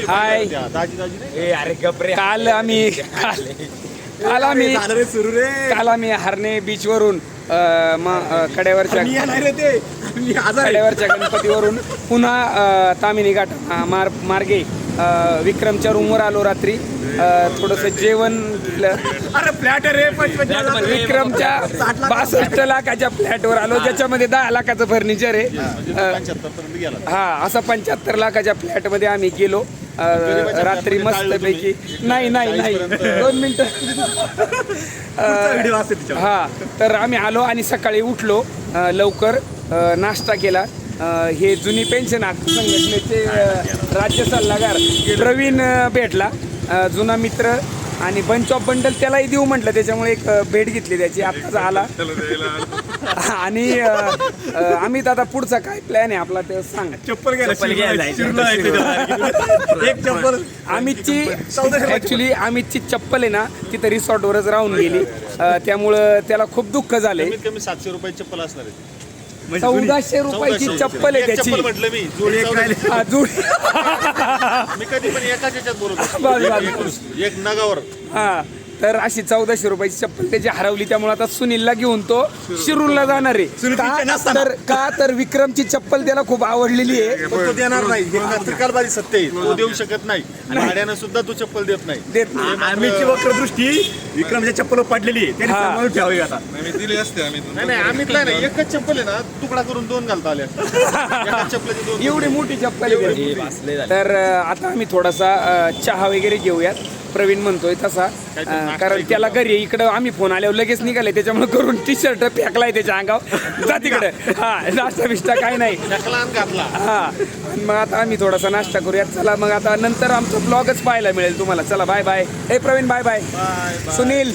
हाय अरे गपरे काल आम्ही हरणे बीच वरून कड्यावरच्या गणपतीवरून पुन्हा तामिनी घाट मार्गे विक्रमच्या रूमवर आलो रात्री. थोडंसं जेवण केलं. अरे फ्लॅट रे विक्रमच्या 62 लाखाच्या फ्लॅटवर आलो, ज्याच्यामध्ये 10 लाखाचं फर्निचर आहे. हा असा 75 लाखाच्या फ्लॅटमध्ये आम्ही गेलो रात्री मस्तपैकी. नाही 2 मिनिटं. हा तर आम्ही आलो आणि सकाळी उठलो लवकर, नाश्ता केला. हे जुनी पेन्शन संघटनेचे राज्य सल्लागार प्रवीण भेटला, जुना मित्र आणि बंच ऑफ बंडल त्यालाही देऊ म्हटलं, त्याच्यामुळे एक भेट घेतली त्याची. आत्ताच आला. आणि आम्ही आता पुढचा काय प्लॅन आहे आपला ते सांग. चप्पल घ्यायला ऍक्च्युली अमितची चप्पल आहे ना तिथं रिसॉर्टवरच राहून गेली, त्यामुळं त्याला खूप दुःख झाले. कमी 700 रुपये चप्पल असणार आहे. 1400 रुपयाची चप्पल आहे त्याची. म्हटलं मी जोडी मी कधी पण एकाच याच्यात बोलतो एक नगावर. हा तर अशी 1400 रुपयाची चप्पल त्याची हरवली, त्यामुळे आता सुनीलला घेऊन तो शिरूरला जाणार आहे. का तर विक्रमची चप्पल त्याला खूप आवडलेली आहे. तो देणार नाही, त्रिकालबाजी सत्य आहे, तो देऊ शकत नाही. भाड्यानं सुद्धा तू चप्पल देत नाही. आम्हीची वक्रदृष्टी विक्रमच्या चप्पल पडलेली आहे, त्यांनी सांभाळून ठेवावी. आता मी दिली असते. नाही आम्हीतला नाही, एकच चप्पल आहे ना, तुकडा करून 2 घालता आल्या. चप्पलची 2 एवढी मोठी चप्पल आहे. तर आता आम्ही थोडासा चहा वगैरे घेऊयात, प्रवीण म्हणतोय तसा, कारण त्याला घरी इकडं आम्ही फोन आल्यावर लगेच निघाले, त्याच्यामुळे करून टी-शर्ट फेकलाय त्याच्या अंगावर. जा तिकडे. हा नाश्ता बिष्टा काही नाही. हा मग आता आम्ही थोडासा नाश्ता करूयात. चला मग आता नंतर आमचं ब्लॉगच पाहायला मिळेल तुम्हाला. चला बाय बाय. हे Praveen bye bye. Sunil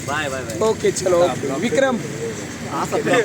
okay चलो. विक्रम